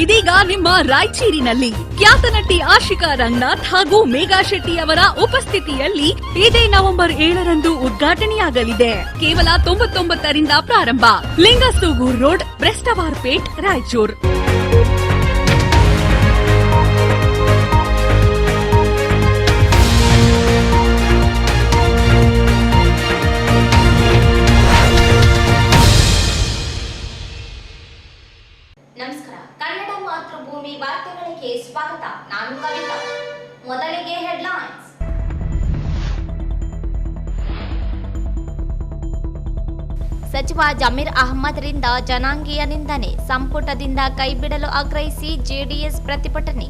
ಇದೀಗ ನಿಮ್ಮ ರಾಯಚೂರಿನಲ್ಲಿ ಖ್ಯಾತ ನಟಿ ಆಶಿಕಾ ರಂಗನಾಥ್ ಹಾಗೂ ಮೇಘಾ ಶೆಟ್ಟಿ ಅವರ ಉಪಸ್ಥಿತಿಯಲ್ಲಿ ಇದೇ ನವೆಂಬರ್ 7ರಂದು ಉದ್ಘಾಟನೆಯಾಗಲಿದೆ. ಕೇವಲ 99ರಿಂದ ಪ್ರಾರಂಭ. ಲಿಂಗಸೂಗೂರ್ ರೋಡ್, ಬ್ರೆಸ್ಟವಾರ್ಪೇಟ್, ರಾಯಚೂರು. ನಮಸ್ಕಾರ. ಕನ್ನಡ ಮಾತೃಭೂಮಿ ವಾರ್ತೆಗಳಿಗೆ ಸ್ವಾಗತ. ನಾನು ಕವಿತಾ. ಮೊದಲಿಗೆ ಹೆಡ್ಲೈನ್ಸ್. ಸಚಿವ ಜಮೀರ್ ಅಹ್ಮದ್ ರಿಂದ ಜನಾಂಗೀಯ ನಿಂದನೆ, ಸಂಪುಟದಿಂದ ಕೈಬಿಡಲು ಆಗ್ರಹಿಸಿ ಜೆಡಿಎಸ್ ಪ್ರತಿಭಟನೆ.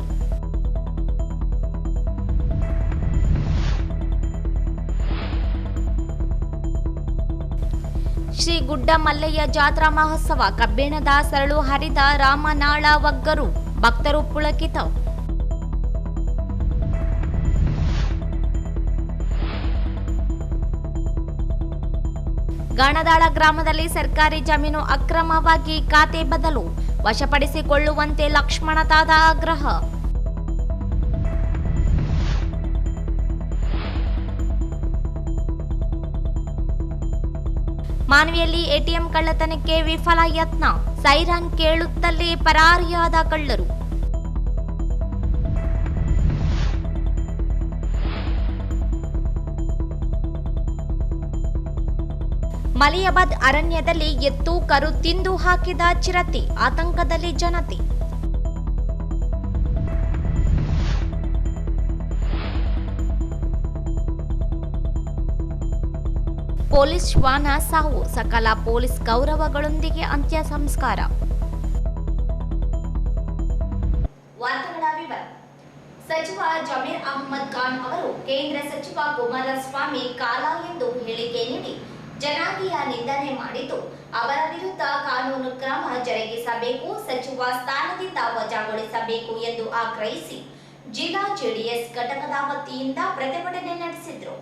ಶ್ರೀ ಗುಡ್ಡ ಮಲ್ಲಯ್ಯ ಜಾತ್ರಾ ಮಹೋತ್ಸವ, ಕಬ್ಬಿಣದ ಸರಳು ಹರಿದ ರಾಮನಾಳ ಒಗ್ಗರು, ಭಕ್ತರು ಪುಳಕಿತ. ಗಾಣದಾಳ ಗ್ರಾಮದಲ್ಲಿ ಸರ್ಕಾರಿ ಜಮೀನು ಅಕ್ರಮವಾಗಿ ಖಾತೆ ಬದಲು, ವಶಪಡಿಸಿಕೊಳ್ಳುವಂತೆ ಲಕ್ಷ್ಮಣತಾದ ಆಗ್ರಹ. ಮಾನ್ವಿಯಲ್ಲಿ ಎಟಿಎಂ ಕಳ್ಳತನಕ್ಕೆ ವಿಫಲ ಯತ್ನ, ಸೈರನ್ ಕೇಳುತ್ತಲೇ ಪರಾರಿಯಾದ ಕಳ್ಳರು. ಮಲಿಯಾಬಾದ್ ಅರಣ್ಯದಲ್ಲಿ ಎತ್ತು ಕರು ತಿಂದು ಹಾಕಿದ ಚಿರತೆ, ಆತಂಕದಲ್ಲಿ ಜನತೆ. ಪೊಲೀಸ್ ಶ್ವಾನ ಸಾವು, ಸಕಲ ಪೊಲೀಸ್ ಗೌರವಗಳೊಂದಿಗೆ ಅಂತ್ಯ ಸಂಸ್ಕಾರ. ಸಚಿವ ಜಮೀರ್ ಅಹ್ಮದ್ ಖಾನ್ ಅವರು ಕೇಂದ್ರ ಸಚಿವ ಕುಮಾರಸ್ವಾಮಿ ಕಾಲ ಎಂದು ಹೇಳಿಕೆ ನೀಡಿ ಜನಾಂಗೀಯ ನಿಂದನೆ ಮಾಡಿದ್ದು, ಅವರ ವಿರುದ್ಧ ಕಾನೂನು ಕ್ರಮ ಜರುಗಿಸಬೇಕು, ಸಚಿವ ಸ್ಥಾನದಿಂದ ವಜಾಗೊಳಿಸಬೇಕು ಎಂದು ಆಗ್ರಹಿಸಿ ಜಿಲ್ಲಾ ಜೆಡಿಎಸ್ ಘಟಕದ ವತಿಯಿಂದ ಪ್ರತಿಭಟನೆ ನಡೆಸಿದರು.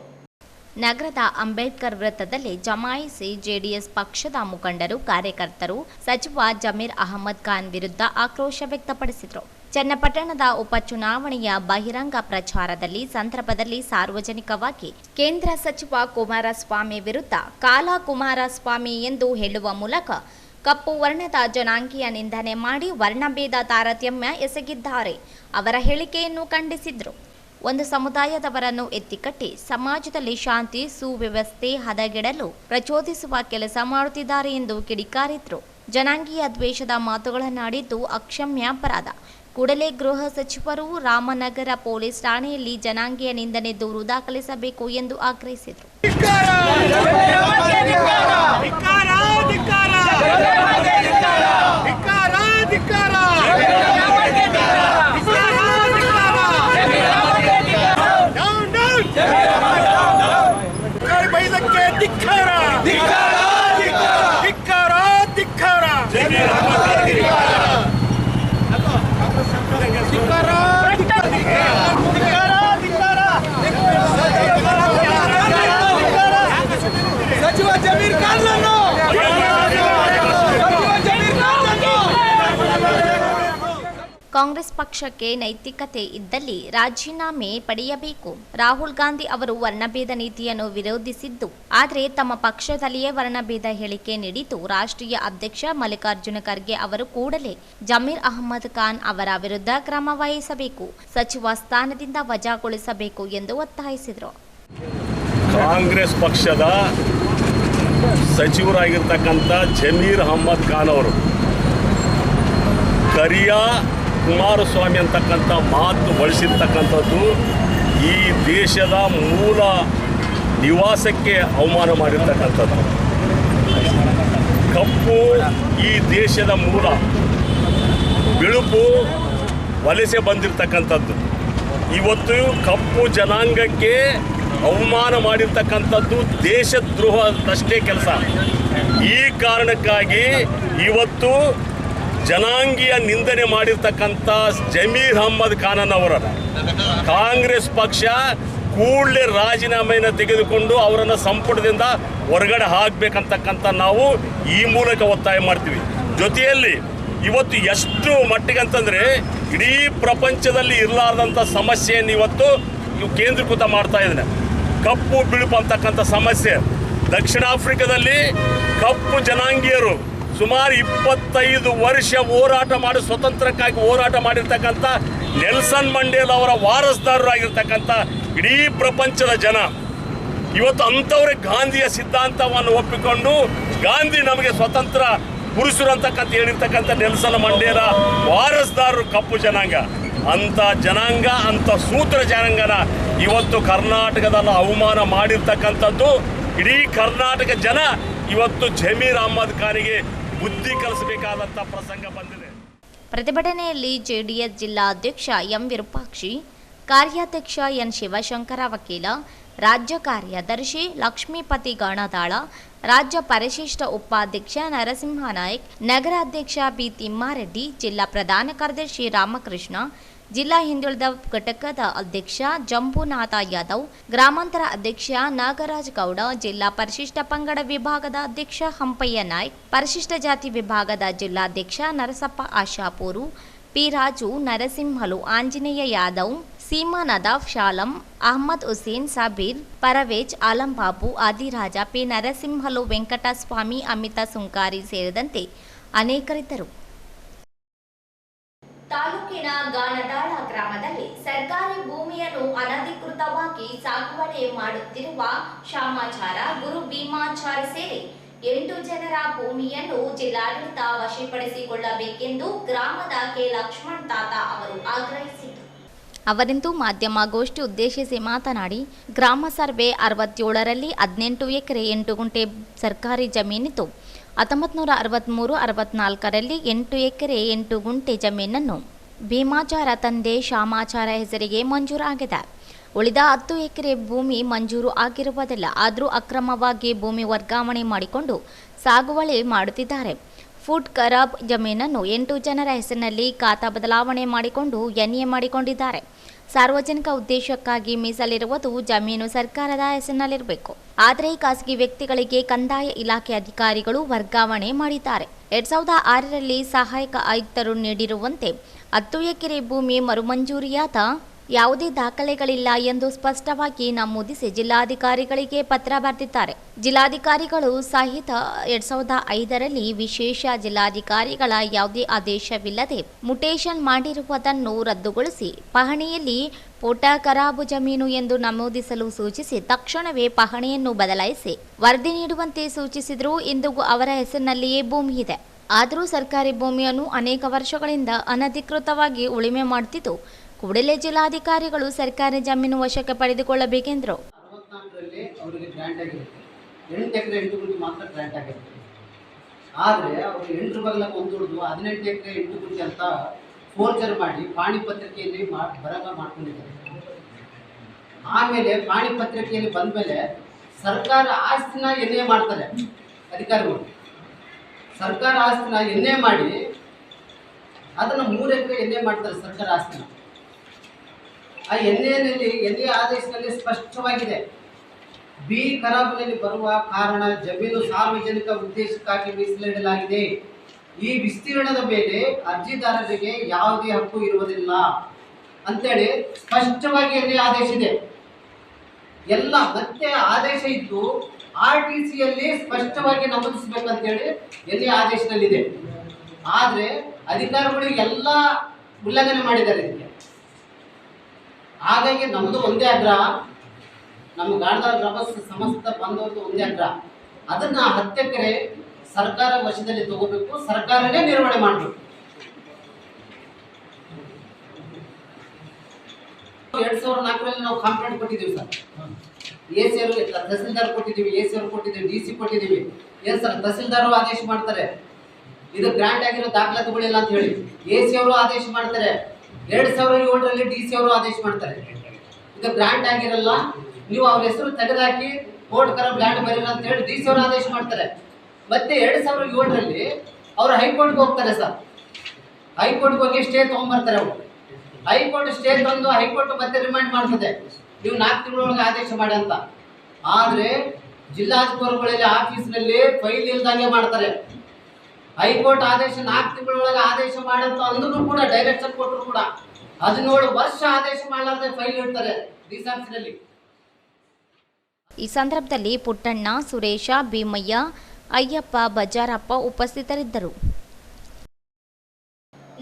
ನಗರದ ಅಂಬೇಡ್ಕರ್ ವೃತ್ತದಲ್ಲಿ ಜಮಾಯಿಸಿ ಜೆಡಿಎಸ್ ಪಕ್ಷದ ಮುಖಂಡರು, ಕಾರ್ಯಕರ್ತರು ಸಚಿವ ಜಮೀರ್ ಅಹ್ಮದ್ ಖಾನ್ ವಿರುದ್ಧ ಆಕ್ರೋಶ ವ್ಯಕ್ತಪಡಿಸಿದರು. ಚನ್ನಪಟ್ಟಣದ ಉಪಚುನಾವಣೆಯ ಬಹಿರಂಗ ಪ್ರಚಾರದಲ್ಲಿ ಸಂದರ್ಭದಲ್ಲಿ ಸಾರ್ವಜನಿಕವಾಗಿ ಕೇಂದ್ರ ಸಚಿವ ಕುಮಾರಸ್ವಾಮಿ ವಿರುದ್ಧ ಕಾಲ ಕುಮಾರಸ್ವಾಮಿ ಎಂದು ಹೇಳುವ ಮೂಲಕ ಕಪ್ಪು ವರ್ಣದ ಜನಾಂಗೀಯ ನಿಂದನೆ ಮಾಡಿ ವರ್ಣಭೇದ ತಾರತಮ್ಯ ಎಸಗಿದ್ದಾರೆ. ಅವರ ಹೇಳಿಕೆಯನ್ನು ಖಂಡಿಸಿದರು. ಒಂದು ಸಮುದಾಯದವರನ್ನು ಎತ್ತಿಕಟ್ಟಿ ಸಮಾಜದಲ್ಲಿ ಶಾಂತಿ ಸುವ್ಯವಸ್ಥೆ ಹದಗೆಡಲು ಪ್ರಚೋದಿಸುವ ಕೆಲಸ ಮಾಡುತ್ತಿದ್ದಾರೆ ಎಂದು ಕಿಡಿಕಾರಿದ್ರು. ಜನಾಂಗೀಯ ದ್ವೇಷದ ಮಾತುಗಳನ್ನಾಡಿದ್ದು ಅಕ್ಷಮ್ಯ ಅಪರಾಧ. ಕೂಡಲೇ ಗೃಹ ಸಚಿವರು ರಾಮನಗರ ಪೊಲೀಸ್ ಠಾಣೆಯಲ್ಲಿ ಜನಾಂಗೀಯ ನಿಂದನೆ ದೂರು ದಾಖಲಿಸಬೇಕು ಎಂದು ಆಗ್ರಹಿಸಿದರು. ಕಾಂಗ್ರೆಸ್ ಪಕ್ಷಕ್ಕೆ ನೈತಿಕತೆ ಇದ್ದಲ್ಲಿ ರಾಜೀನಾಮೆ ಪಡೆಯಬೇಕು. ರಾಹುಲ್ ಗಾಂಧಿ ಅವರು ವರ್ಣಭೇದ ನೀತಿಯನ್ನು ವಿರೋಧಿಸಿದ್ದು, ಆದರೆ ತಮ್ಮ ಪಕ್ಷದಲ್ಲಿಯೇ ವರ್ಣಭೇದ ಹೇಳಿಕೆ ನೀಡಿದ್ದು, ರಾಷ್ಟ್ರೀಯ ಅಧ್ಯಕ್ಷ ಮಲ್ಲಿಕಾರ್ಜುನ ಖರ್ಗೆ ಅವರು ಕೂಡಲೇ ಜಮೀರ್ ಅಹ್ಮದ್ ಖಾನ್ ಅವರ ವಿರುದ್ಧ ಕ್ರಮ ವಹಿಸಬೇಕು, ಸಚಿವ ಸ್ಥಾನದಿಂದ ವಜಾಗೊಳಿಸಬೇಕು ಎಂದು ಒತ್ತಾಯಿಸಿದರು. ಕಾಂಗ್ರೆಸ್ ಪಕ್ಷದ ಸಚಿವರಾಗಿರ್ತಕ್ಕಂಥ ಜಮೀರ್ ಅಹ್ಮದ್ ಖಾನ್ ಅವರು ಕರಿಯ ಕುಮಾರಸ್ವಾಮಿ ಅಂತಕ್ಕಂಥ ಮಾತು ಬಳಸಿರ್ತಕ್ಕಂಥದ್ದು ಈ ದೇಶದ ಮೂಲ ನಿವಾಸಕ್ಕೆ ಅವಮಾನ ಮಾಡಿರ್ತಕ್ಕಂಥದ್ದು. ಕಪ್ಪು ಈ ದೇಶದ ಮೂಲ, ಬಿಳುಪು ವಲಸೆ ಬಂದಿರತಕ್ಕಂಥದ್ದು. ಇವತ್ತು ಕಪ್ಪು ಜನಾಂಗಕ್ಕೆ ಅವಮಾನ ಮಾಡಿರ್ತಕ್ಕಂಥದ್ದು ದೇಶದ್ರೋಹದಷ್ಟೇ ಕೆಲಸ. ಈ ಕಾರಣಕ್ಕಾಗಿ ಇವತ್ತು ಜನಾಂಗೀಯ ನಿಂದನೆ ಮಾಡಿರ್ತಕ್ಕಂಥ ಜಮೀರ್ ಅಹ್ಮದ್ ಖಾನ್ ಅವರನ್ನು ಕಾಂಗ್ರೆಸ್ ಪಕ್ಷ ಕೂಡಲೇ ರಾಜೀನಾಮೆಯನ್ನು ತೆಗೆದುಕೊಂಡು ಅವರನ್ನು ಸಂಪುಟದಿಂದ ಹೊರಗಡೆ ಹಾಕಬೇಕಂತಕ್ಕಂಥ ನಾವು ಈ ಮೂಲಕ ಒತ್ತಾಯ ಮಾಡ್ತೀವಿ. ಜೊತೆಯಲ್ಲಿ ಇವತ್ತು ಎಷ್ಟು ಮಟ್ಟಿಗೆ ಅಂತಂದರೆ ಇಡೀ ಪ್ರಪಂಚದಲ್ಲಿ ಇರಲಾರ್ದಂಥ ಸಮಸ್ಯೆಯನ್ನು ಇವತ್ತು ಇವು ಕೇಂದ್ರೀಕೃತ ಮಾಡ್ತಾ ಇದ್ದಾನೆ. ಕಪ್ಪು ಬಿಳುಪು ಅಂತಕ್ಕಂಥ ಸಮಸ್ಯೆ ದಕ್ಷಿಣ ಆಫ್ರಿಕಾದಲ್ಲಿ ಕಪ್ಪು ಜನಾಂಗೀಯರು ಸುಮಾರು 25 ವರ್ಷ ಹೋರಾಟ ಮಾಡಿ ಸ್ವತಂತ್ರಕ್ಕಾಗಿ ಹೋರಾಟ ಮಾಡಿರ್ತಕ್ಕಂಥ ನೆಲ್ಸನ್ ಮಂಡೇಲ ಅವರ ವಾರಸ್ದಾರರಾಗಿರ್ತಕ್ಕಂಥ ಇಡೀ ಪ್ರಪಂಚದ ಜನ ಇವತ್ತು ಅಂಥವ್ರೆ ಗಾಂಧಿಯ ಸಿದ್ಧಾಂತವನ್ನು ಒಪ್ಪಿಕೊಂಡು ಗಾಂಧಿ ನಮಗೆ ಸ್ವತಂತ್ರ ಪುರುಷರು ಅಂತಕ್ಕಂಥ ಹೇಳಿರ್ತಕ್ಕಂಥ ನೆಲ್ಸನ್ ಮಂಡೇಲ ವಾರಸ್ದಾರರು ಕಪ್ಪು ಜನಾಂಗ. ಅಂಥ ಜನಾಂಗ, ಅಂಥ ಸೂತ್ರ ಜನಾಂಗನ ಇವತ್ತು ಕರ್ನಾಟಕದಲ್ಲಿ ಅವಮಾನ ಮಾಡಿರ್ತಕ್ಕಂಥದ್ದು ಇಡೀ ಕರ್ನಾಟಕ ಜನ ಇವತ್ತು ಜಮೀರ್ ಅಹ್ಮದ್ ಖಾನಿಗೆ ಬುದ್ಧಿ ಕಲಿಸಬೇಕಾದಂಥ ಪ್ರಸಂಗ ಬಂದಿದೆ. ಪ್ರತಿಭಟನೆಯಲ್ಲಿ ಜೆಡಿಎಸ್ ಜಿಲ್ಲಾಧ್ಯಕ್ಷ ಎಂ ವಿರೂಪಾಕ್ಷಿ, ಕಾರ್ಯಾಧ್ಯಕ್ಷ ಎನ್ ಶಿವಶಂಕರ ವಕೀಲ, ರಾಜ್ಯ ಕಾರ್ಯದರ್ಶಿ ಲಕ್ಷ್ಮೀಪತಿ ಗಣದಾಳ, ರಾಜ್ಯ ಪರಿಶಿಷ್ಟ ಉಪಾಧ್ಯಕ್ಷ ನರಸಿಂಹ ನಾಯ್ಕ್, ನಗರಾಧ್ಯಕ್ಷ ಬಿ ತಿಮ್ಮಾರೆಡ್ಡಿ, ಜಿಲ್ಲಾ ಪ್ರಧಾನ ಕಾರ್ಯದರ್ಶಿ ರಾಮಕೃಷ್ಣ, ಜಿಲ್ಲಾ ಹಿಂದುಳಿದ ಘಟಕದ ಅಧ್ಯಕ್ಷ ಜಂಬುನಾಥ ಯಾದವ್, ಗ್ರಾಮಾಂತರ ಅಧ್ಯಕ್ಷ ನಾಗರಾಜ್ ಗೌಡ, ಜಿಲ್ಲಾ ಪರಿಶಿಷ್ಟ ಪಂಗಡ ವಿಭಾಗದ ಅಧ್ಯಕ್ಷ ಹಂಪಯ್ಯ ನಾಯ್ಕ್, ಪರಿಶಿಷ್ಟ ಜಾತಿ ವಿಭಾಗದ ಜಿಲ್ಲಾಧ್ಯಕ್ಷ ನರಸಪ್ಪ ಆಶಾಪೂರು, ಪಿ ರಾಜು, ನರಸಿಂಹಲು, ಆಂಜನೇಯ ಯಾದವ್, ಸೀಮಾ ನದಾಫ್, ಶಾಲಂ, ಅಹಮದ್ ಹುಸೇನ್, ಸಬೀರ್, ಪರವೇಜ್, ಆಲಂಬಾಬು, ಆದಿರಾಜ, ಪಿ ನರಸಿಂಹಲು, ವೆಂಕಟಸ್ವಾಮಿ, ಅಮಿತಾ ಸುಂಕಾರಿ ಸೇರಿದಂತೆ ಅನೇಕರಿದ್ದರು. ತಾಲೂಕಿನ ಗಾಣದಾಳ ಗ್ರಾಮದಲ್ಲಿ ಸರ್ಕಾರಿ ಭೂಮಿಯನ್ನು ಅನಧಿಕೃತವಾಗಿ ಸಾಗುವಳಿ ಮಾಡುತ್ತಿರುವ ಶಾಮಾಚಾರ, ಗುರು ಭೀಮಾಚಾರಿ ಸೇರಿ 8 ಜನರ ಭೂಮಿಯನ್ನು ಜಿಲ್ಲಾಡಳಿತ ವಶಪಡಿಸಿಕೊಳ್ಳಬೇಕೆಂದು ಗ್ರಾಮದ ಕೆ ಲಕ್ಷ್ಮಣ್ ತಾತ ಅವರು ಆಗ್ರಹಿಸಿದರು. ಅವರಿಂದು ಮಾಧ್ಯಮಗೋಷ್ಠಿ ಉದ್ದೇಶಿಸಿ ಮಾತನಾಡಿ, ಗ್ರಾಮ ಸರ್ವೆ 67ರಲ್ಲಿ 18 ಎಕರೆ 8 ಗುಂಟೆ ಸರ್ಕಾರಿ ಜಮೀನಿತ್ತು. 1963-64ರಲ್ಲಿ 8 ಎಕರೆ 8 ಗುಂಟೆ ಜಮೀನನ್ನು ಭೀಮಾಚಾರ ತಂದೆ ಶಾಮಾಚಾರ ಹೆಸರಿಗೆ ಮಂಜೂರಾಗಿದೆ. ಉಳಿದ 10 ಎಕರೆ ಭೂಮಿ ಮಂಜೂರು ಆಗಿರುವುದಿಲ್ಲ. ಆದರೂ ಅಕ್ರಮವಾಗಿ ಭೂಮಿ ವರ್ಗಾವಣೆ ಮಾಡಿಕೊಂಡು ಸಾಗುವಳಿ ಮಾಡುತ್ತಿದ್ದಾರೆ. ಫುಡ್ ಖರಾಬ್ ಜಮೀನನ್ನು 8 ಜನರ ಹೆಸರಿನಲ್ಲಿ ಖಾತಾ ಬದಲಾವಣೆ ಮಾಡಿಕೊಂಡು ಎನ್ಎ ಮಾಡಿಕೊಂಡಿದ್ದಾರೆ. ಸಾರ್ವಜನಿಕ ಉದ್ದೇಶಕ್ಕಾಗಿ ಮೀಸಲಿರುವುದು ಜಮೀನು ಸರ್ಕಾರದ ಹೆಸರಿನಲ್ಲಿರಬೇಕು. ಆದರೆ ಖಾಸಗಿ ವ್ಯಕ್ತಿಗಳಿಗೆ ಕಂದಾಯ ಇಲಾಖೆ ಅಧಿಕಾರಿಗಳು ವರ್ಗಾವಣೆ ಮಾಡಿದ್ದಾರೆ. 2006ರಲ್ಲಿ ಸಹಾಯಕ ಆಯುಕ್ತರು ನೀಡಿರುವಂತೆ 10 ಎಕರೆ ಭೂಮಿ ಮರುಮಂಜೂರಿಯಾದ ಯಾವುದೇ ದಾಖಲೆಗಳಿಲ್ಲ ಎಂದು ಸ್ಪಷ್ಟವಾಗಿ ನಮೂದಿಸಿ ಜಿಲ್ಲಾಧಿಕಾರಿಗಳಿಗೆ ಪತ್ರ ಬರೆದಿದ್ದಾರೆ. ಜಿಲ್ಲಾಧಿಕಾರಿಗಳು ಸಹಿತ 2005ರಲ್ಲಿ ವಿಶೇಷ ಜಿಲ್ಲಾಧಿಕಾರಿಗಳ ಯಾವುದೇ ಆದೇಶವಿಲ್ಲದೆ ಮುಟೇಶನ್ ಮಾಡಿರುವುದನ್ನು ರದ್ದುಗೊಳಿಸಿ ಪಹಣಿಯಲ್ಲಿ ಪೋಟ ಖರಾಬು ಜಮೀನು ಎಂದು ನಮೂದಿಸಲು ಸೂಚಿಸಿ ತಕ್ಷಣವೇ ಪಹಣಿಯನ್ನು ಬದಲಾಯಿಸಿ ವರದಿ ನೀಡುವಂತೆ ಸೂಚಿಸಿದರೂ ಇಂದಿಗೂ ಅವರ ಹೆಸರಿನಲ್ಲಿಯೇ ಭೂಮಿ ಇದೆ. ಆದರೂ ಸರ್ಕಾರಿ ಭೂಮಿಯನ್ನು ಅನೇಕ ವರ್ಷಗಳಿಂದ ಅನಧಿಕೃತವಾಗಿ ಉಳುಮೆ ಮಾಡುತ್ತಿದ್ದು ಕೂಡಲೇ ಜಿಲ್ಲಾಧಿಕಾರಿಗಳು ಸರ್ಕಾರಿ ಜಮೀನು ವಶಕ್ಕೆ ಪಡೆದುಕೊಳ್ಳಬೇಕೆಂದರು. 64ರಲ್ಲಿ ಅವರಿಗೆ ಗ್ರಾಂಟ್ ಆಗಿರುತ್ತೆ, 8 ಎಕರೆ 8 ಗುಂಟೆ ಮಾತ್ರ ಗ್ರಾಂಟ್ ಆಗಿರುತ್ತೆ. ಆದರೆ ಅವರು 8 ಬಗಲ ಒಂದುಳಿದು 18 ಎಕರೆ 8 ಗುಂಟೆ ಅಂತ ಫೋರ್ಜರ್ ಮಾಡಿ ಪಾಣಿ ಪತ್ರಿಕೆಯಲ್ಲಿ ಬರಗ ಮಾಡ್ಕೊಂಡಿದ್ದಾರೆ. ಆಮೇಲೆ ಪಾಣಿ ಪತ್ರಿಕೆಯಲ್ಲಿ ಬಂದ ಮೇಲೆ ಸರ್ಕಾರ ಆಸ್ತಿನ ಎನ್ಎ ಮಾಡ್ತಾರೆ ಅಧಿಕಾರಿಗಳು. ಸರ್ಕಾರ ಆಸ್ತಿನ ಎನ್ಎ ಮಾಡಿ ಅದನ್ನು 3 ಎಕರೆ ಎನ್ಎ ಮಾಡ್ತಾರೆ ಸರ್ಕಾರ ಆಸ್ತಿನ. ಆ ಎನ್ಎ ಆದೇಶದಲ್ಲಿ ಸ್ಪಷ್ಟವಾಗಿದೆ, ಬಿ ಖರಾಬ್ನಲ್ಲಿ ಬರುವ ಕಾರಣ ಜಮೀನು ಸಾರ್ವಜನಿಕ ಉದ್ದೇಶಕ್ಕಾಗಿ ಮೀಸಲಿಡಲಾಗಿದೆ. ಈ ವಿಸ್ತೀರ್ಣದ ಮೇಲೆ ಅರ್ಜಿದಾರರಿಗೆ ಯಾವುದೇ ಹಕ್ಕು ಇರುವುದಿಲ್ಲ ಅಂತೇಳಿ ಸ್ಪಷ್ಟವಾಗಿ ಎನ್ಎ ಆದೇಶ ಇದೆ. ಎಲ್ಲ ಮತ್ತೆ ಆದೇಶ ಇದ್ದು RTCಯಲ್ಲಿ ಸ್ಪಷ್ಟವಾಗಿ ನಮೂದಿಸಬೇಕಂತೇಳಿ ಎನ್ಎ ಆದೇಶದಲ್ಲಿದೆ. ಆದರೆ ಅಧಿಕಾರಿಗಳು ಎಲ್ಲ ಉಲ್ಲಂಘನೆ ಮಾಡಿದ್ದಾರೆ ಇದಕ್ಕೆ. ಹಾಗಾಗಿ ನಮ್ಮದು ಒಂದೇ ಆಗ್ರಹ, ನಮ್ಮ ಗಾಣದಾಳ ಗ್ರಾಮ ಸಮಸ್ತ ಬಂದವರದ್ದು ಒಂದೇ ಆಗ್ರಹ, ಅದನ್ನು 10 ಎಕರೆ ಸರ್ಕಾರ ವಶದಲ್ಲಿ ತಗೋಬೇಕು, ಸರ್ಕಾರನೇ ನಿರ್ವಹಣೆ ಮಾಡಬೇಕು. 2004ರಲ್ಲಿ ನಾವು ಕಂಪ್ಲೇಂಟ್ ಕೊಟ್ಟಿದ್ದೀವಿ ಸರ್. AC ಅವರು ತಹಸೀಲ್ದಾರ್ ಕೊಟ್ಟಿದ್ದೀವಿ, AC ಅವರು ಕೊಟ್ಟಿದ್ದೀವಿ, DC ಕೊಟ್ಟಿದ್ದೀವಿ. ಏನು ಸರ್ ತಹಸೀಲ್ದಾರ್ ಆದೇಶ ಮಾಡ್ತಾರೆ ಇದು ಗ್ರಾಂಟ್ ಆಗಿರೋ ದಾಖಲಾತಿಗಳಿಲ್ಲ ಅಂತ ಹೇಳಿ, AC ಅವರು ಆದೇಶ ಮಾಡ್ತಾರೆ. 2007ರಲ್ಲಿ DC ಅವರು ಆದೇಶ ಮಾಡ್ತಾರೆ ಇದು ಗ್ರಾಂಟ್ ಆಗಿರಲ್ಲ, ನೀವು ಅವ್ರ ಹೆಸರು ತೆಗೆದುಹಾಕಿ ಕೋರ್ಟ್ ಖರಾಬ್ ಲ್ಯಾಂಡ್ ಬರೀಲ್ಲ ಅಂತ ಹೇಳಿ DC ಅವರು ಆದೇಶ ಮಾಡ್ತಾರೆ. ಮತ್ತೆ 2007ರಲ್ಲಿ ಅವರು ಹೈಕೋರ್ಟ್ಗೆ ಹೋಗ್ತಾರೆ ಸರ್. ಹೈಕೋರ್ಟ್ಗೆ ಹೋಗಿ ಸ್ಟೇ ತೊಗೊಂಡ್ಬರ್ತಾರೆ. ಅವರು ಹೈಕೋರ್ಟ್ ಸ್ಟೇ ತಂದು ಹೈಕೋರ್ಟ್ ಮತ್ತೆ ರಿಮೈಂಡ್ ಮಾಡ್ತದೆ, ನೀವು 4 ತಿಂಗಳೊಳಗೆ ಆದೇಶ ಮಾಡಿ ಅಂತ. ಆದರೆ ಜಿಲ್ಲಾಧಿಕಾರಿಗಳಲ್ಲಿ ಆಫೀಸ್ನಲ್ಲಿ ಫೈಲ್ ಇಲ್ದಂಗೆ ಮಾಡ್ತಾರೆ. ಹೈಕೋರ್ಟ್ ಆದೇಶ 4 ತಿಂಗಳೊಳಗೆ ಆದೇಶ ಮಾಡಂತ ಅಂದ್ರೂ ಕೂಡ ಡೈರೆಕ್ಷನ್ ಕೊಟ್ಟರು ಕೂಡ 17 ವರ್ಷ ಆದೇಶ ಮಾಡಲಾರದೆ ಫೈಲ್ ಇಡ್ತಾರೆ ಡಿಸಾರ್ಟ್ಸ್ನಲ್ಲಿ. ಈ ಸಂದರ್ಭದಲ್ಲಿ ಪುಟ್ಟಣ್ಣ, ಸುರೇಶ, ಭೀಮಯ್ಯ, ಅಯ್ಯಪ್ಪ, ಬಜಾರಪ್ಪ ಉಪಸ್ಥಿತರಿದ್ದರು.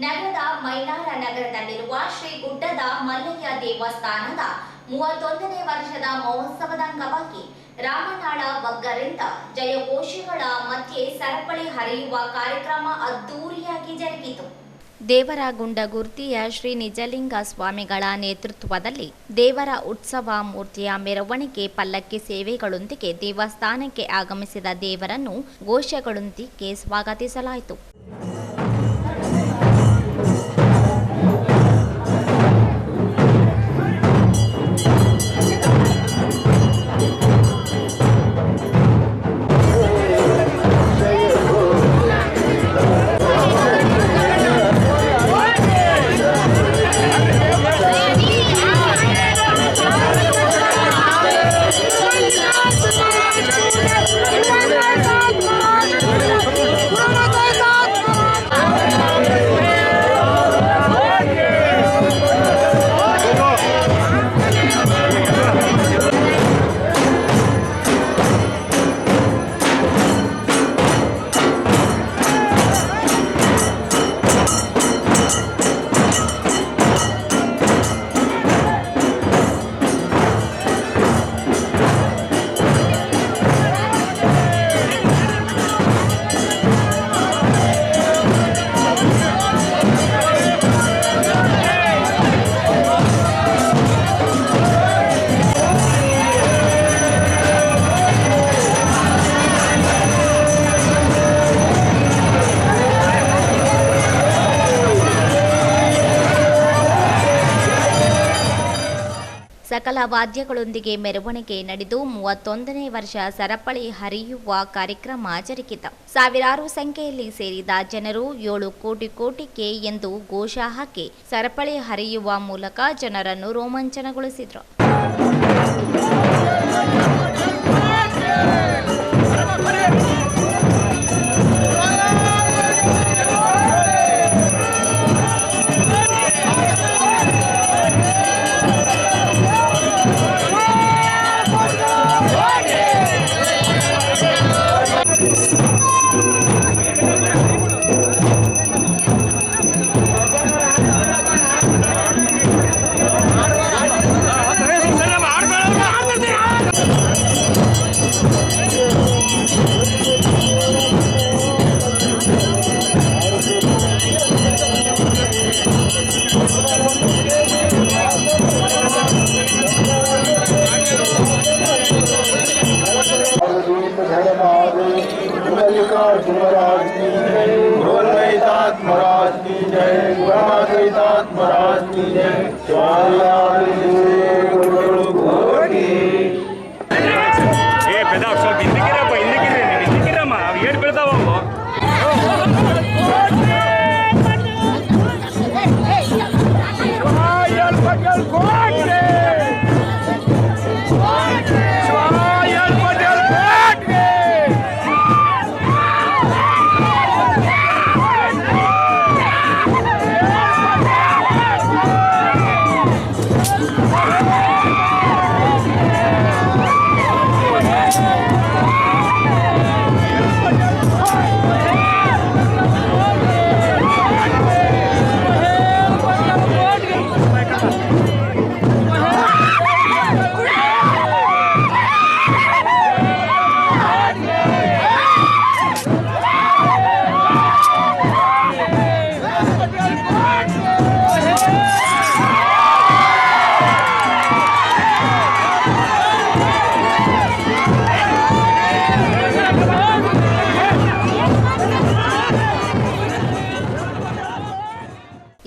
ನಗರದ ಮೈಲಾರ ನಗರದಲ್ಲಿರುವ ಶ್ರೀ ಗುಡ್ಡದ ಮಲ್ಲಯ್ಯ ದೇವಸ್ಥಾನದ 31ನೇ ವರ್ಷದ ಮಹೋತ್ಸವದ ಅಂಗವಾಗಿ ರಾಮನಾಳ ಬಗ್ಗರಿಂದ ಜಯಘೋಷಗಳ ಮಧ್ಯೆ ಸರಪಳಿ ಹರಿಯುವ ಕಾರ್ಯಕ್ರಮ ಅದ್ದೂರಿಯಾಗಿ ಜರುಗಿತು. ದೇವರಗುಂಡಗುರ್ತಿಯ ಶ್ರೀ ನಿಜಲಿಂಗ ಸ್ವಾಮಿಗಳ ನೇತೃತ್ವದಲ್ಲಿ ದೇವರ ಉತ್ಸವ ಮೂರ್ತಿಯ ಮೆರವಣಿಗೆ ಪಲ್ಲಕ್ಕಿ ಸೇವೆಗಳೊಂದಿಗೆ ದೇವಸ್ಥಾನಕ್ಕೆ ಆಗಮಿಸಿದ ದೇವರನ್ನು ಘೋಷಗಳೊಂದಿಗೆ ಸ್ವಾಗತಿಸಲಾಯಿತು. ಸಕಲ ವಾದ್ಯಗಳೊಂದಿಗೆ ಮೆರವಣಿಗೆ ನಡೆದು 31ನೇ ವರ್ಷ ಸರಪಳಿ ಹರಿಯುವ ಕಾರ್ಯಕ್ರಮ ಜರುಗಿತು. ಸಾವಿರಾರು ಸಂಖ್ಯೆಯಲ್ಲಿ ಸೇರಿದ ಜನರು 7 ಕೋಟಿಗೆ ಎಂದು ಘೋಷ ಹಾಕಿ ಸರಪಳಿ ಹರಿಯುವ ಮೂಲಕ ಜನರನ್ನು ರೋಮಾಂಚನಗೊಳಿಸಿದರು.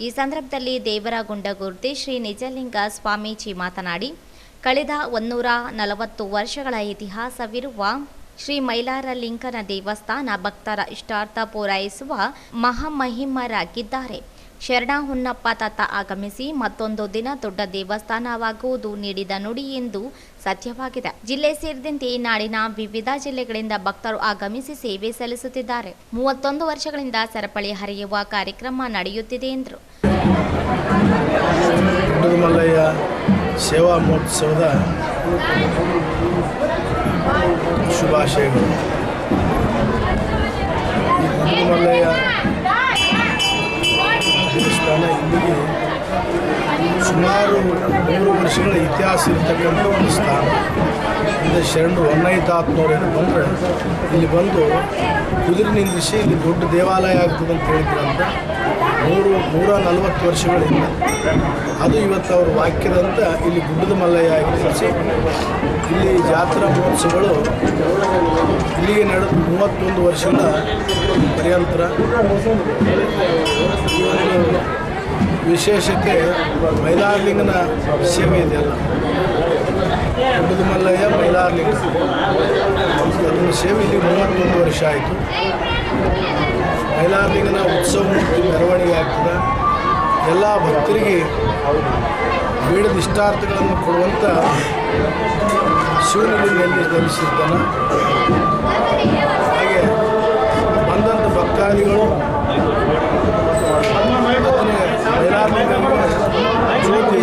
ಈ ಸಂದರ್ಭದಲ್ಲಿ ದೇವರಗುಂಡಗುರ್ತಿ ಶ್ರೀ ನಿಜಲಿಂಗ ಸ್ವಾಮೀಜಿ ಮಾತನಾಡಿ, ಕಳೆದ 140 ವರ್ಷಗಳ ಇತಿಹಾಸವಿರುವ ಶ್ರೀ ಮೈಲಾರಲಿಂಗನ ದೇವಸ್ಥಾನ ಭಕ್ತರ ಇಷ್ಟಾರ್ಥ ಪೂರೈಸುವ ಮಹಾಮಹಿಮರಾಗಿದ್ದಾರೆ. ಶರಣ ಹೊನ್ನಪ್ಪ ತಾತ ಆಗಮಿಸಿ ಮತ್ತೊಂದು ದಿನ ದೊಡ್ಡ ದೇವಸ್ಥಾನವಾಗುವುದು ನೀಡಿದ ನುಡಿ ಎಂದು ಸತ್ಯವಾಗಿದೆ. ಜಿಲ್ಲೆ ಸೇರಿದಂತೆ ನಾಡಿನ ವಿವಿಧ ಜಿಲ್ಲೆಗಳಿಂದ ಭಕ್ತರು ಆಗಮಿಸಿ ಸೇವೆ ಸಲ್ಲಿಸುತ್ತಿದ್ದಾರೆ. 31 ವರ್ಷಗಳಿಂದ ಸರಪಳಿ ಹರಿಯುವ ಕಾರ್ಯಕ್ರಮ ನಡೆಯುತ್ತಿದೆ ಎಂದರು. ಮಲ್ಲಯ್ಯ ಸೇವಾ ಮಹೋತ್ಸವದ ಶುಭಾಶಯಗಳು. ಈ ಮಲ್ಲಯ್ಯ ದೇವಸ್ಥಾನ ಇಲ್ಲಿಗೆ ಸುಮಾರು 100 ವರ್ಷಗಳ ಇತಿಹಾಸ ಇರತಕ್ಕಂಥ ಒಂದು ಸ್ಥಾನ. ಅಂದರೆ ಶರಣರು ಹೊನ್ನಯ್ಯನವರು ಏನು ಬಂದರೆ ಇಲ್ಲಿ ಬಂದು ಕುದುರೆ ನಿಂದಿಸಿ ಇಲ್ಲಿ ದೊಡ್ಡ ದೇವಾಲಯ ಆಗ್ತದೆ ಅಂತ ಹೇಳಿದ್ರಂತ 140 ವರ್ಷಗಳಿಂದ. ಅದು ಇವತ್ತು ಅವರು ವಾಕ್ಯದಂತ ಇಲ್ಲಿ ಗುಡ್ಡದ ಮಲ್ಲಯ್ಯ ಆಗಿ ನಿಲ್ಲಿಸಿ ಇಲ್ಲಿ ಜಾತ್ರಾ ಮಹೋತ್ಸವಗಳು ಇಲ್ಲಿಗೆ ನಡೆದು 31 ವರ್ಷಗಳ ಪರ್ಯಂತರ. ಈ ಒಂದು ವಿಶೇಷತೆ ಮೈಲಾರಲಿಂಗನ ಸೇವೆ ಇದೆಯಲ್ಲ, ಗುಡ್ಡದ ಮಲ್ಲಯ್ಯ ಮೈಲಾರಲಿಂಗ ಅದನ್ನು ಸೇವೆ ಇಲ್ಲಿ 31 ವರ್ಷ ಆಯಿತು. ಮೈಲಾರಲಿಂಗನ ಉತ್ಸವ ಮೂರ್ತಿ ಮೆರವಣಿಗೆ ಆಗ್ತದೆ. ಎಲ್ಲ ಭಕ್ತರಿಗೆ ಬೇಡದ ಇಷ್ಟಾರ್ಥಗಳನ್ನು ಕೊಡುವಂಥ ಶಿವನಿಗೆ ನೆಲೆಸಿರ್ತಾನೆ. ಹಾಗೆ ಬಂದಂಥ ಭಕ್ತಾದಿಗಳು ಮೈಲಾರಲಿಂಗನಿಗೆ ಜ್ಯೋತಿ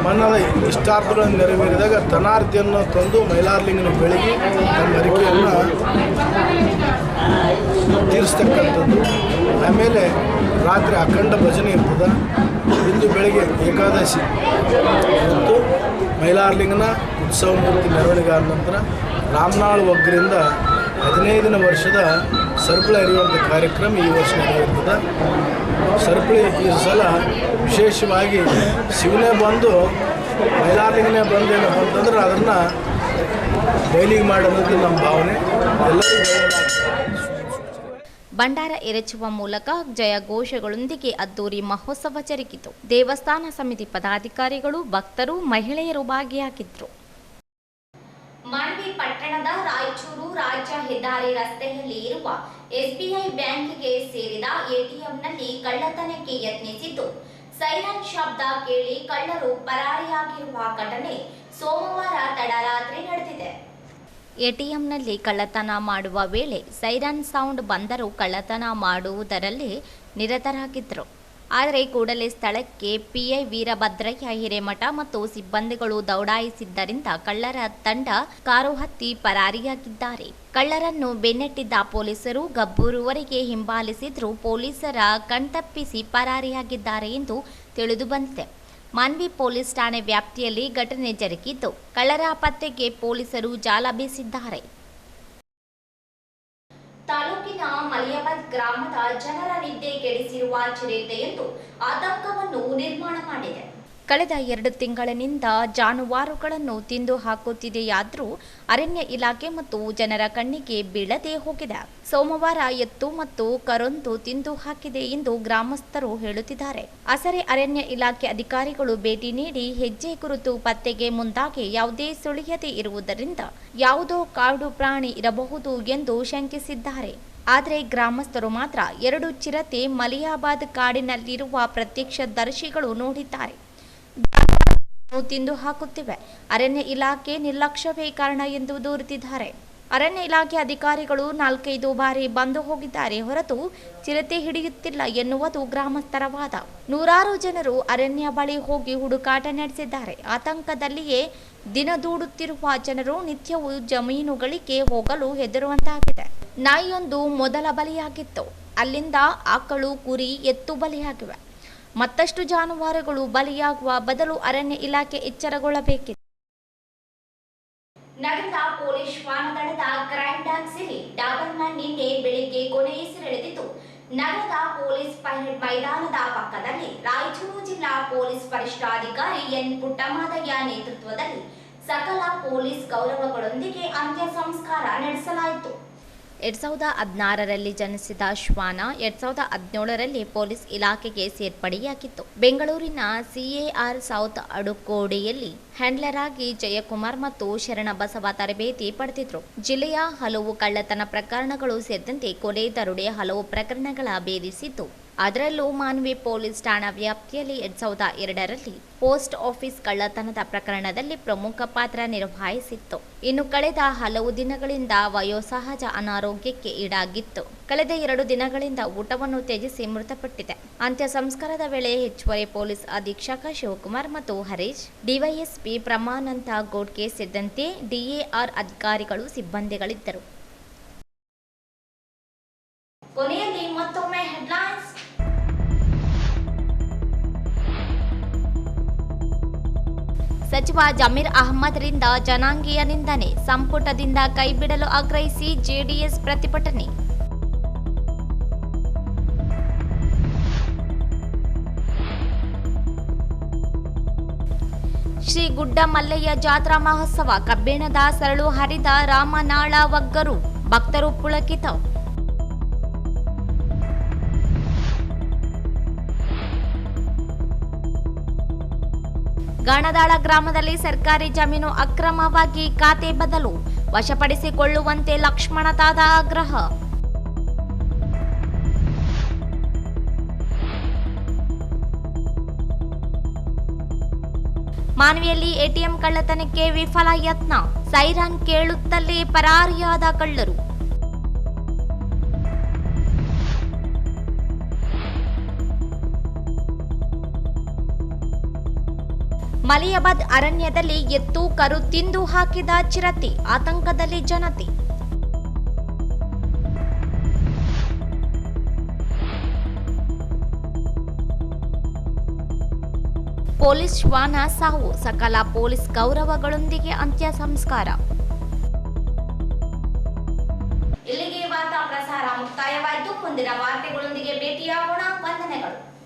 ಮನದ ಇಷ್ಟಾರ್ಥಗಳನ್ನು ನೆರವೇರಿದಾಗ ಧನಾರ್ತಿಯನ್ನು ತಂದು ಮೈಲಾರಲಿಂಗನ ಬೆಳಗಿ ತನ್ನ ಹರಿಕೆಯನ್ನು ತೀರಿಸ್ತಕ್ಕಂಥದ್ದು. ಆಮೇಲೆ ರಾತ್ರಿ ಅಖಂಡ ಭಜನೆ ಇರ್ತದೆ. ಇಂದು ಬೆಳಗ್ಗೆ ಏಕಾದಶಿ ಮತ್ತು ಮೈಲಾರಲಿಂಗನ ಉತ್ಸವ ಮೂರ್ತಿ ಮೆರವಣಿಗೆ ಆದ ನಂತರ ರಾಮನಾಳ್ ಒಗ್ಗರಿಂದ 15ನೇ ವರ್ಷದ ಸರಪಳಿ ಹರಿಯುವಂಥ ಕಾರ್ಯಕ್ರಮ ಈ ವರ್ಷ ನಡೆಯುತ್ತದೆ. ಸರಪಳಿ ಈ ಸಲ ವಿಶೇಷವಾಗಿ ಶಿವನೇ ಬಂದು ಮೈಲಾರಲಿಂಗನೇ ಬಂದು ಏನಪ್ಪ ಅಂತಂದ್ರೆ ಅದನ್ನು ಬಯಲಿಗೆ ಮಾಡೋದು ನಮ್ಮ ಭಾವನೆ. ಎಲ್ಲರಿಗೂ ಭಂಡಾರ ಎರಚುವ ಮೂಲಕ ಜಯಘೋಷಗಳೊಂದಿಗೆ ಅದ್ದೂರಿ ಮಹೋತ್ಸವ ಜರುಗಿತು. ದೇವಸ್ಥಾನ ಸಮಿತಿ ಪದಾಧಿಕಾರಿಗಳು, ಭಕ್ತರು, ಮಹಿಳೆಯರು ಭಾಗಿಯಾಗಿದ್ದರು. ಮಾನ್ವಿ ಪಟ್ಟಣದ ರಾಯಚೂರು ರಾಜ್ಯ ಹೆದ್ದಾರಿ ರಸ್ತೆಯಲ್ಲಿ ಇರುವ ಎಸ್ಬಿಐ ಬ್ಯಾಂಕ್ಗೆ ಸೇರಿದ ಎಟಿಎಂನಲ್ಲಿ ಕಳ್ಳತನಕ್ಕೆ ಯತ್ನಿಸಿದ್ದು ಸೈರನ್ ಶಬ್ದ ಕೇಳಿ ಕಳ್ಳರು ಪರಾರಿಯಾಗಿರುವ ಘಟನೆ ಸೋಮವಾರ ತಡರಾತ್ರಿ ನಡೆದಿದೆ. ಎಟಿಎಂನಲ್ಲಿ ಕಳ್ಳತನ ಮಾಡುವ ವೇಳೆ ಸೈರನ್ ಸೌಂಡ್ ಬಂದರೂ ಕಳ್ಳತನ ಮಾಡುವುದರಲ್ಲಿ ನಿರತರಾಗಿದ್ದರು. ಆದರೆ ಕೂಡಲೇ ಸ್ಥಳಕ್ಕೆ ಪಿಐ ವೀರಭದ್ರಯ್ಯ ಹಿರೇಮಠ ಮತ್ತು ಸಿಬ್ಬಂದಿಗಳು ದೌಡಾಯಿಸಿದ್ದರಿಂದ ಕಳ್ಳರ ತಂಡ ಕಾರು ಹತ್ತಿ ಪರಾರಿಯಾಗಿದ್ದಾರೆ. ಕಳ್ಳರನ್ನು ಬೆನ್ನಟ್ಟಿದ್ದ ಪೊಲೀಸರು ಗಬ್ಬೂರುವರೆಗೆ ಹಿಂಬಾಲಿಸಿದ್ರು ಪೊಲೀಸರ ಕಣ್ತಪ್ಪಿಸಿ ಪರಾರಿಯಾಗಿದ್ದಾರೆ ಎಂದು ತಿಳಿದುಬಂದಿದೆ. ಮಾನ್ವಿ ಪೊಲೀಸ್ ಠಾಣೆ ವ್ಯಾಪ್ತಿಯಲ್ಲಿ ಘಟನೆ ಜರುಗಿದ್ದು ಕಳ್ಳರ ಪತ್ತೆಗೆ ಪೊಲೀಸರು ಜಾಲ ಬೀಸಿದ್ದಾರೆ. ತಾಲೂಕಿನ ಮಲಿಯಾಬಾದ್ ಗ್ರಾಮದ ಜನರ ನಿದ್ದೆ ಕೆಡಿಸಿರುವ ಚಿರತೆಯೊಂದು ಆತಂಕವನ್ನು ನಿರ್ಮಾಣ ಮಾಡಿದೆ. ಕಳೆದ 2 ತಿಂಗಳಿನಿಂದ ಜಾನುವಾರುಗಳನ್ನು ತಿಂದು ಹಾಕುತ್ತಿದೆಯಾದರೂ ಅರಣ್ಯ ಇಲಾಖೆ ಮತ್ತು ಜನರ ಕಣ್ಣಿಗೆ ಬೀಳದೆ ಹೋಗಿದೆ. ಸೋಮವಾರ ಎತ್ತು ಮತ್ತು ಕರೊಂದು ತಿಂದು ಹಾಕಿದೆ ಎಂದು ಗ್ರಾಮಸ್ಥರು ಹೇಳುತ್ತಿದ್ದಾರೆ. ಅಸರೆ ಅರಣ್ಯ ಇಲಾಖೆ ಅಧಿಕಾರಿಗಳು ಭೇಟಿ ನೀಡಿ ಹೆಜ್ಜೆ ಗುರುತು ಪತ್ತೆಗೆ ಮುಂದಾಗಿ ಯಾವುದೇ ಸುಳಿಯದೆ ಇರುವುದರಿಂದ ಯಾವುದೋ ಕಾಡು ಪ್ರಾಣಿ ಇರಬಹುದು ಎಂದು ಶಂಕಿಸಿದ್ದಾರೆ. ಆದರೆ ಗ್ರಾಮಸ್ಥರು ಮಾತ್ರ 2 ಚಿರತೆ ಮಲಿಯಾಬಾದ್ ಕಾಡಿನಲ್ಲಿರುವ ಪ್ರತ್ಯಕ್ಷದರ್ಶಿಗಳು ನೋಡಿದ್ದಾರೆ. ತಿಂದು ಹಾಕುತ್ತಿವೆ. ಅರಣ್ಯ ಇಲಾಖೆ ನಿರ್ಲಕ್ಷ್ಯವೇ ಕಾರಣ ಎಂದು ದೂರುತ್ತಿದ್ದಾರೆ. ಅರಣ್ಯ ಇಲಾಖೆ ಅಧಿಕಾರಿಗಳು 4-5 ಬಾರಿ ಬಂದು ಹೋಗಿದ್ದಾರೆ ಹೊರತು ಚಿರತೆ ಹಿಡಿಯುತ್ತಿಲ್ಲ ಎನ್ನುವುದು ಗ್ರಾಮಸ್ಥರ ವಾದ. ನೂರಾರು ಜನರು ಅರಣ್ಯ ಬಳಿ ಹೋಗಿ ಹುಡುಕಾಟ ನಡೆಸಿದ್ದಾರೆ. ಆತಂಕದಲ್ಲಿಯೇ ದಿನದೂಡುತ್ತಿರುವ ಜನರು ನಿತ್ಯವೂ ಜಮೀನುಗಳಿಗೆ ಹೋಗಲು ಹೆದರುವಂತಾಗಿದೆ. ನಾಯಿಯೊಂದು ಮೊದಲ ಬಲಿಯಾಗಿತ್ತು. ಅಲ್ಲಿಂದ ಆಕಳು, ಕುರಿ, ಎತ್ತು ಬಲಿಯಾಗಿವೆ. ಮತ್ತಷ್ಟು ಜಾನುವಾರುಗಳು ಬಲಿಯಾಗುವ ಬದಲು ಅರಣ್ಯ ಇಲಾಖೆ ಎಚ್ಚರಗೊಳ್ಳಬೇಕಿದೆ. ನಗರದ ಪೊಲೀಸ್ ಶ್ವಾನದಳದ ಗ್ರ್ಯಾಂಡ್ ಡಾನ್ಸ್ನಲ್ಲಿ ಡಾಬರ್ಮನ್ ನಿನ್ನೆ ಬೆಳಿಗ್ಗೆ ಕೊನೆಯುಸಿರೆಳೆದಿದ್ದು ನಗರದ ಪೊಲೀಸ್ ಪರೇಡ್ ಮೈದಾನದ ಪಕ್ಕದಲ್ಲಿ ರಾಯಚೂರು ಜಿಲ್ಲಾ ಪೊಲೀಸ್ ವರಿಷ್ಠಾಧಿಕಾರಿ ಎನ್ ಪುಟ್ಟಮಾದಯ್ಯ ನೇತೃತ್ವದಲ್ಲಿ ಸಕಲ ಪೊಲೀಸ್ ಗೌರವಗಳೊಂದಿಗೆ ಅಂತ್ಯ ಸಂಸ್ಕಾರ ನಡೆಸಲಾಯಿತು. 2016ರಲ್ಲಿ ಜನಿಸಿದ ಶ್ವಾನ 2017ರಲ್ಲಿ ಪೊಲೀಸ್ ಇಲಾಖೆಗೆ ಸೇರ್ಪಡೆಯಾಗಿತ್ತು. ಬೆಂಗಳೂರಿನ CAR ಸೌತ್ ಅಡುಕೋಡಿಯಲ್ಲಿ ಹ್ಯಾಂಡ್ಲರ್ ಆಗಿ ಜಯಕುಮಾರ್ ಮತ್ತು ಶರಣಬಸವ ತರಬೇತಿ ಪಡೆದಿದ್ರು. ಜಿಲ್ಲೆಯ ಹಲವು ಕಳ್ಳತನ ಪ್ರಕರಣಗಳು ಸೇರಿದಂತೆ ಕೊಲೆ, ದರೋಡೆ ಹಲವು ಪ್ರಕರಣಗಳ ಭೇದಿಸಿದ್ದು ಅದರಲ್ಲೂ ಮಾನ್ವಿ ಪೊಲೀಸ್ ಠಾಣಾ ವ್ಯಾಪ್ತಿಯಲ್ಲಿ 2002ರಲ್ಲಿ ಪೋಸ್ಟ್ ಆಫೀಸ್ ಕಳ್ಳತನದ ಪ್ರಕರಣದಲ್ಲಿ ಪ್ರಮುಖ ಪಾತ್ರ ನಿರ್ವಹಿಸಿತ್ತು. ಇನ್ನು ಕಳೆದ ಹಲವು ದಿನಗಳಿಂದ ವಯೋಸಹಜ ಅನಾರೋಗ್ಯಕ್ಕೆ ಈಡಾಗಿತ್ತು. ಕಳೆದ 2 ದಿನಗಳಿಂದ ಊಟವನ್ನು ತ್ಯಜಿಸಿ ಮೃತಪಟ್ಟಿದೆ. ಅಂತ್ಯ ಸಂಸ್ಕಾರದ ವೇಳೆ ಹೆಚ್ಚುವರಿ ಪೊಲೀಸ್ ಅಧೀಕ್ಷಕ ಶಿವಕುಮಾರ್ ಮತ್ತು ಹರೀಶ್, ಡಿವೈಎಸ್ಪಿ ಪ್ರಮಾನಂತ ಗೋಡ್ಕೆ ಸೇರಿದಂತೆ ಡಿಎಆರ್ ಅಧಿಕಾರಿಗಳು, ಸಿಬ್ಬಂದಿಗಳಿದ್ದರು. ಕೊನೆಯಲ್ಲಿ ಮತ್ತೊಮ್ಮೆ ಹೆಡ್ಲೈನ್ಸ್. ಸಚಿವ ಜಮೀರ್ ಅಹ್ಮದ್ರಿಂದ ಜನಾಂಗೀಯ ನಿಂದನೆ, ಸಂಪುಟದಿಂದ ಕೈಬಿಡಲು ಆಗ್ರಹಿಸಿ ಜೆಡಿಎಸ್ ಪ್ರತಿಭಟನೆ. ಶ್ರೀ ಗುಡ್ಡ ಮಲ್ಲಯ್ಯ ಜಾತ್ರಾ ಮಹೋತ್ಸವ, ಕಬ್ಬಿಣದ ಸರಳು ಹರಿದ ರಾಮನಾಳ ಒಗ್ಗರು, ಭಕ್ತರು ಪುಳಕಿತ. ಗಾಣದಾಳ ಗ್ರಾಮದಲ್ಲಿ ಸರ್ಕಾರಿ ಜಮೀನು ಅಕ್ರಮವಾಗಿ ಖಾತೆ ಬದಲು, ವಶಪಡಿಸಿಕೊಳ್ಳುವಂತೆ ಲಕ್ಷ್ಮಣ ತಾದ ಆಗ್ರಹ. ಮಾನ್ವಿಯಲ್ಲಿ ಎಟಿಎಂ ಕಳ್ಳತನಕ್ಕೆ ವಿಫಲ ಯತ್ನ, ಸೈರನ್ ಕೇಳುತ್ತಲೇ ಪರಾರಿಯಾದ ಕಳ್ಳರು. ಮಲಿಯಾಬಾದ್ ಅರಣ್ಯದಲ್ಲಿ ಎತ್ತು ಕರು ತಿಂದು ಹಾಕಿದ ಚಿರತೆ, ಆತಂಕದಲ್ಲಿ ಜನತೆ. ಪೊಲೀಸ್ ಶ್ವಾನ ಸಾವು, ಸಕಲ ಪೊಲೀಸ್ ಗೌರವಗಳೊಂದಿಗೆ ಅಂತ್ಯ ಸಂಸ್ಕಾರ. ಇಲ್ಲಿಗೆ ವಾರ್ತಾ ಪ್ರಸಾರ ಮುಕ್ತಾಯವಾಯಿತು. ಮುಂದಿನ ವಾರ್ತೆಗಳೊಂದಿಗೆ ಭೇಟಿಯಾಗೋಣ. ವಂದನೆಗಳು.